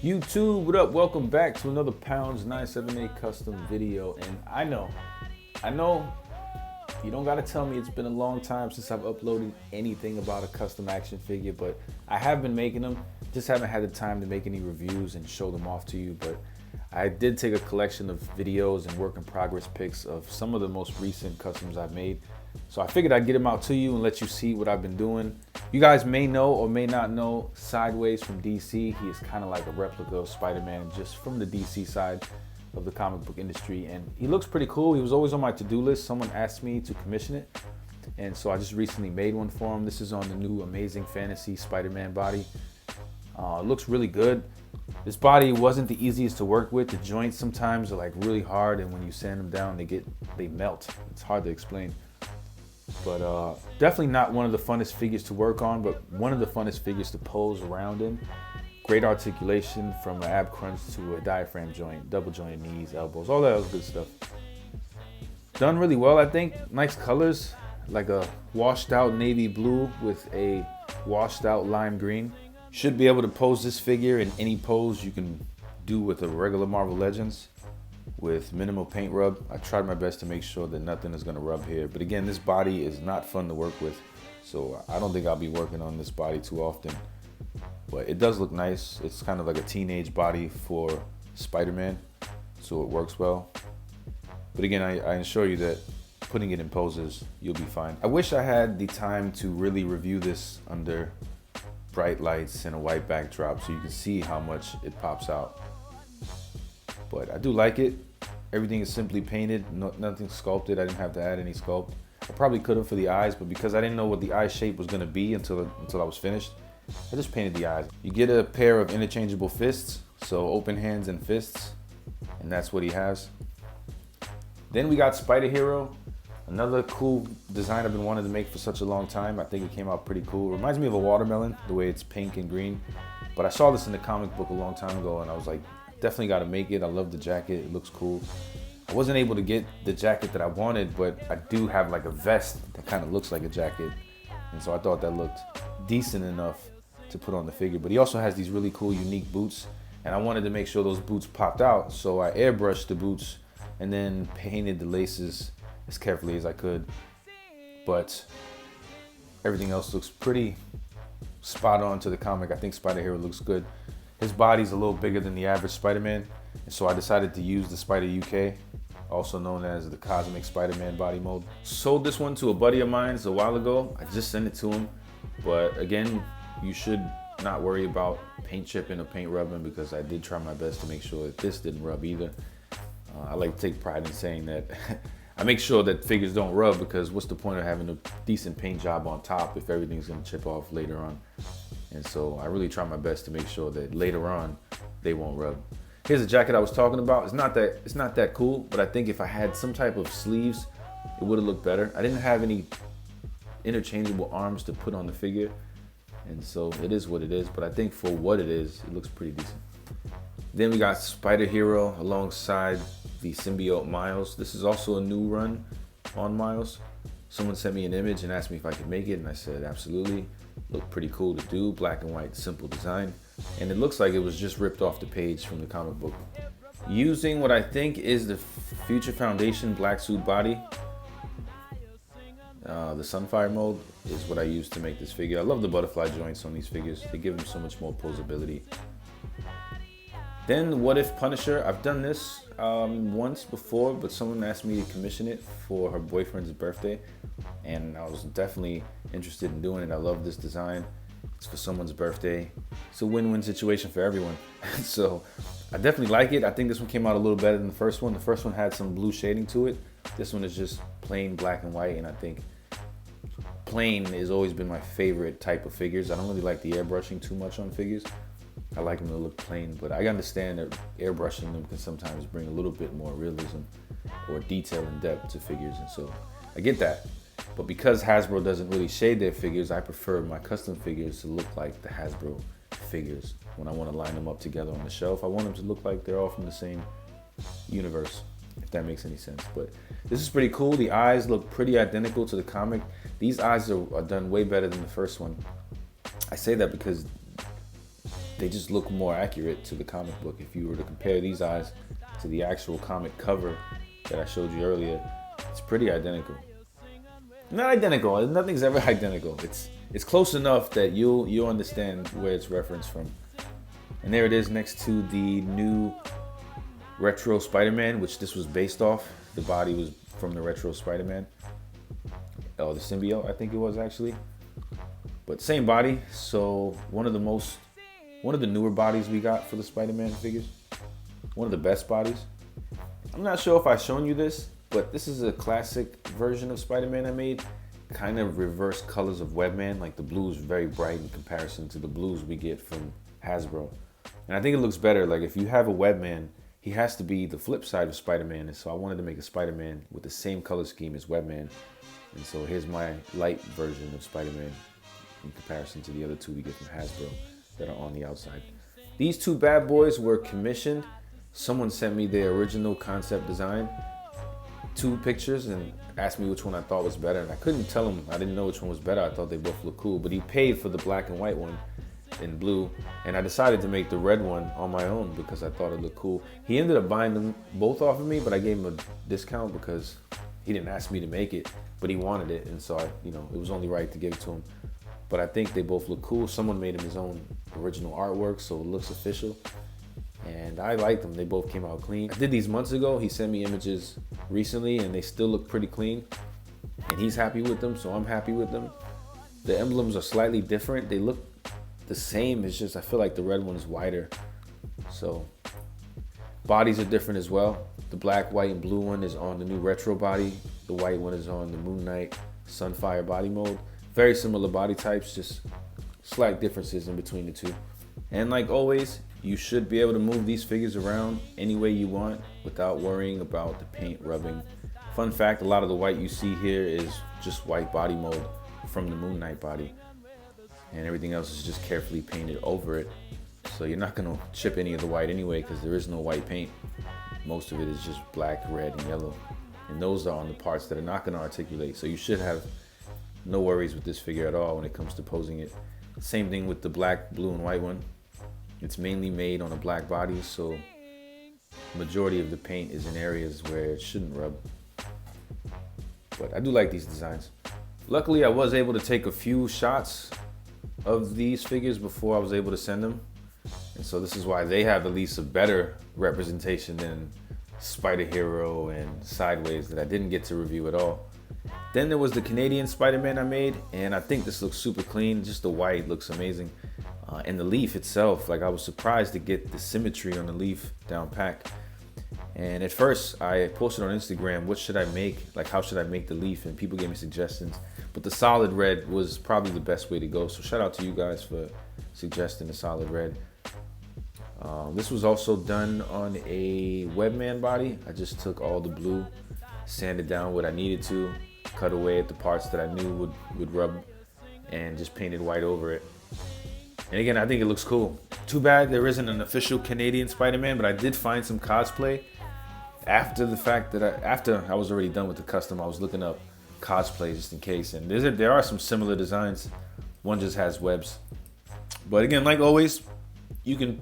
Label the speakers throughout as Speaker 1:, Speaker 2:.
Speaker 1: YouTube, what up? Welcome back to another Pounds 978 custom video. And I know you don't gotta tell me it's been a long time since I've uploaded anything about a custom action figure, but I have been making them. Just haven't had the time to make any reviews and show them off to you. But I did take a collection of videos and work in progress pics of some of the most recent customs I've made. So I figured I'd get them out to you and let you see what I've been doing. You guys may know or may not know Sideways from DC. He is kind of like a replica of Spider-Man, just from the DC side of the comic book industry. And he looks pretty cool. He was always on my to-do list. Someone asked me to commission it. And so I just recently made one for him. This is on the new Amazing Fantasy Spider-Man body. It looks really good. This body wasn't the easiest to work with. The joints sometimes are like really hard, and when you sand them down, they melt. It's hard to explain. But definitely not one of the funnest figures to work on, but one of the funnest figures to pose around in. Great articulation from an ab crunch to a diaphragm joint, double jointed knees, elbows, all that other good stuff. Done really well, I think. Nice colors, like a washed out navy blue with a washed out lime green. Should be able to pose this figure in any pose you can do with a regular Marvel Legends with minimal paint rub. I tried my best to make sure that nothing is gonna rub here. But again, this body is not fun to work with, so I don't think I'll be working on this body too often. But it does look nice. It's kind of like a teenage body for Spider-Man, so it works well. But again, I assure you that putting it in poses, you'll be fine. I wish I had the time to really review this under bright lights and a white backdrop so you can see how much it pops out. But I do like it. Everything is simply painted, nothing sculpted. I didn't have to add any sculpt. I probably could have for the eyes, but because I didn't know what the eye shape was gonna be until I was finished, I just painted the eyes. You get a pair of interchangeable fists, so open hands and fists, and that's what he has. Then we got Spider Hero, another cool design I've been wanting to make for such a long time. I think it came out pretty cool. It reminds me of a watermelon, the way it's pink and green. But I saw this in the comic book a long time ago, and I was like, definitely got to make it. I love the jacket. It looks cool. I wasn't able to get the jacket that I wanted, but I do have like a vest that kind of looks like a jacket. And so I thought that looked decent enough to put on the figure. But he also has these really cool, unique boots. And I wanted to make sure those boots popped out. So I airbrushed the boots and then painted the laces as carefully as I could. But everything else looks pretty spot on to the comic. I think Spider Hero looks good. His body's a little bigger than the average Spider-Man, and so I decided to use the Spider UK, also known as the Cosmic Spider-Man body mold. Sold this one to a buddy of mine a while ago. I just sent it to him, but again, you should not worry about paint chipping or paint rubbing because I did try my best to make sure that this didn't rub either. I like to take pride in saying that I make sure that figures don't rub, because what's the point of having a decent paint job on top if everything's gonna chip off later on? And so I really try my best to make sure that later on they won't rub. Here's a jacket I was talking about. It's not that cool, but I think if I had some type of sleeves, it would have looked better. I didn't have any interchangeable arms to put on the figure, and so it is what it is. But I think for what it is, it looks pretty decent. Then we got Spider Hero alongside the Symbiote Miles. This is also a new run on Miles. Someone sent me an image and asked me if I could make it, and I said absolutely. Looked pretty cool to do, black and white, simple design. And it looks like it was just ripped off the page from the comic book. Using what I think is the Future Foundation black suit body. The Sunfire mold is what I used to make this figure. I love the butterfly joints on these figures. They give them so much more posability. Then What If Punisher. I've done this once before, but someone asked me to commission it for her boyfriend's birthday, and I was definitely interested in doing it. I love this design. It's for someone's birthday. It's a win-win situation for everyone. So I definitely like it. I think this one came out a little better than the first one. The first one had some blue shading to it. This one is just plain black and white, and I think plain has always been my favorite type of figures. I don't really like the airbrushing too much on figures. I like them to look plain, but I understand that airbrushing them can sometimes bring a little bit more realism or detail and depth to figures, and so I get that. But because Hasbro doesn't really shade their figures, I prefer my custom figures to look like the Hasbro figures. When I want to line them up together on the shelf, I want them to look like they're all from the same universe, if that makes any sense. But this is pretty cool. The eyes look pretty identical to the comic. These eyes are done way better than the first one. I say that because they just look more accurate to the comic book. If you were to compare these eyes to the actual comic cover that I showed you earlier, it's pretty identical. Not identical. Nothing's ever identical. It's close enough that you'll understand where it's referenced from. And there it is next to the new retro Spider-Man, which this was based off. The body was from the retro Spider-Man. Oh, the Symbiote, I think it was actually. But same body. So one of the newer bodies we got for the Spider-Man figures. One of the best bodies. I'm not sure if I've shown you this, but this is a classic version of Spider-Man I made. Kind of reverse colors of Webman. Like the blue is very bright in comparison to the blues we get from Hasbro. And I think it looks better. Like if you have a Webman, he has to be the flip side of Spider-Man. And so I wanted to make a Spider-Man with the same color scheme as Webman. And so here's my light version of Spider-Man in comparison to the other two we get from Hasbro that are on the outside. These two bad boys were commissioned. Someone sent me their original concept design, 2 pictures, and asked me which one I thought was better. And I couldn't tell him. I didn't know which one was better. I thought they both looked cool. But he paid for the black and white one in blue. And I decided to make the red one on my own because I thought it looked cool. He ended up buying them both off of me, but I gave him a discount because he didn't ask me to make it, but he wanted it. And so it was only right to give it to him. But I think they both look cool. Someone made him his own original artwork, so it looks official. And I like them. They both came out clean. I did these months ago. He sent me images recently, and they still look pretty clean. And he's happy with them, so I'm happy with them. The emblems are slightly different. They look the same. It's just I feel like the red one is wider. So bodies are different as well. The black, white, and blue one is on the new retro body. The white one is on the Moon Knight Sunfire body mode. Very similar body types, just slight differences in between the two. And like always, you should be able to move these figures around any way you want without worrying about the paint rubbing. Fun fact, a lot of the white you see here is just white body mold from the Moon Knight body. And everything else is just carefully painted over it. So you're not gonna chip any of the white anyway because there is no white paint. Most of it is just black, red, and yellow. And those are on the parts that are not gonna articulate. So you should have no worries with this figure at all when it comes to posing it. Same thing with the black, blue, and white one. It's mainly made on a black body, so majority of the paint is in areas where it shouldn't rub. But I do like these designs. Luckily, I was able to take a few shots of these figures before I was able to send them. And so this is why they have at least a better representation than Spider Hero and Sideways that I didn't get to review at all. Then there was the Canadian Spider-Man I made, and I think this looks super clean. Just the white looks amazing. And the leaf itself, like I was surprised to get the symmetry on the leaf down pack. And at first I posted on Instagram, what should I make? Like how should I make the leaf? And people gave me suggestions. But the solid red was probably the best way to go. So shout out to you guys for suggesting the solid red. This was also done on a Webman body. I just took all the blue, sanded down what I needed to, cut away at the parts that I knew would rub, and just painted white over it. And again, I think it looks cool. Too bad there isn't an official Canadian Spider-Man, but I did find some cosplay after the fact that after I was already done with the custom. I was looking up cosplay just in case, and there are some similar designs. One just has webs. But again, like always, you can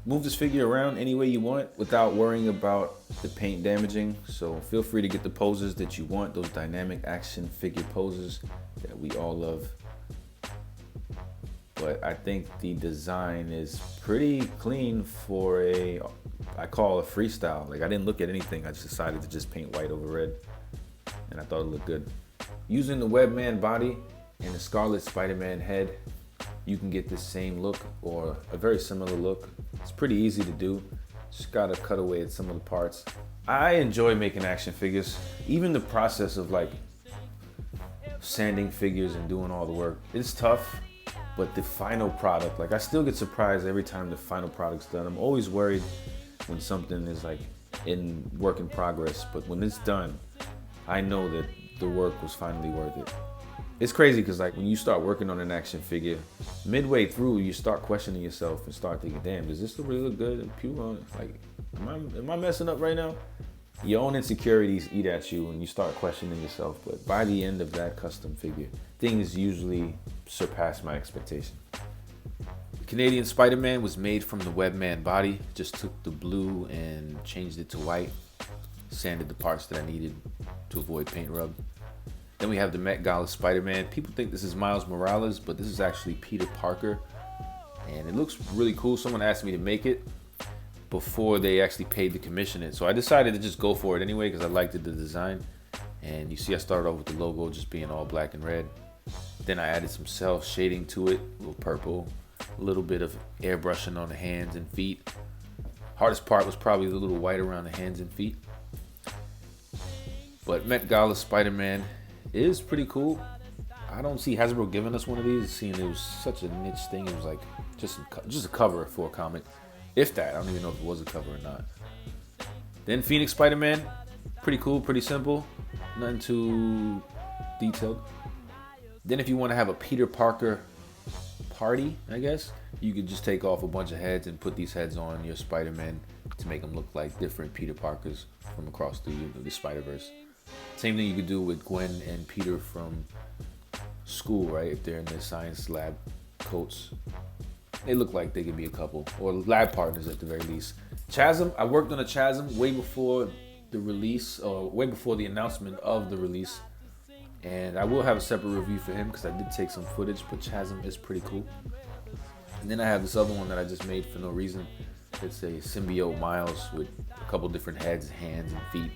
Speaker 1: move this figure around any way you want without worrying about the paint damaging. So feel free to get the poses that you want, those dynamic action figure poses that we all love. But I think the design is pretty clean for I call a freestyle. Like I didn't look at anything, I just decided to just paint white over red. And I thought it looked good. Using the Webman body and the Scarlet Spider-Man head, you can get this same look or a very similar look. It's pretty easy to do. Just gotta cut away at some of the parts. I enjoy making action figures. Even the process of like sanding figures and doing all the work, it's tough. But the final product, like I still get surprised every time the final product's done. I'm always worried when something is like in work in progress, but when it's done, I know that the work was finally worth it. It's crazy because like when you start working on an action figure, midway through you start questioning yourself and start thinking, damn, does this really look good? And people are like, am I messing up right now? Your own insecurities eat at you and you start questioning yourself. But by the end of that custom figure, things usually surpass my expectation. Canadian Spider-Man was made from the Webman body. Just took the blue and changed it to white. Sanded the parts that I needed to avoid paint rub. Then we have the Met Gala Spider-Man. People think this is Miles Morales, but this is actually Peter Parker. And it looks really cool. Someone asked me to make it before they actually paid to commission it. So I decided to just go for it anyway because I liked the design. And you see I started off with the logo just being all black and red. Then I added some cell shading to it, a little purple, a little bit of airbrushing on the hands and feet. Hardest part was probably the little white around the hands and feet. But Met Gala Spider-Man is pretty cool. I don't see Hasbro giving us one of these, seeing it was such a niche thing. It was like just a cover for a comic, if that. I don't even know if it was a cover or not. Then Phoenix Spider-Man, pretty cool, pretty simple, nothing too detailed. Then if you want to have a Peter Parker party, I guess, you could just take off a bunch of heads and put these heads on your Spider-Man to make them look like different Peter Parkers from across the Spider-Verse. Same thing you could do with Gwen and Peter from school, right? If they're in their science lab coats, they look like they could be a couple, or lab partners at the very least. Chasm, I worked on a Chasm way before the release, or way before the announcement of the release. And I will have a separate review for him because I did take some footage, but Chasm is pretty cool. And then I have this other one that I just made for no reason. It's a Symbiote Miles with a couple different heads, hands, and feet.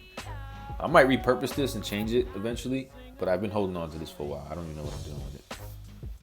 Speaker 1: I might repurpose this and change it eventually, but I've been holding on to this for a while. I don't even know what I'm doing with it.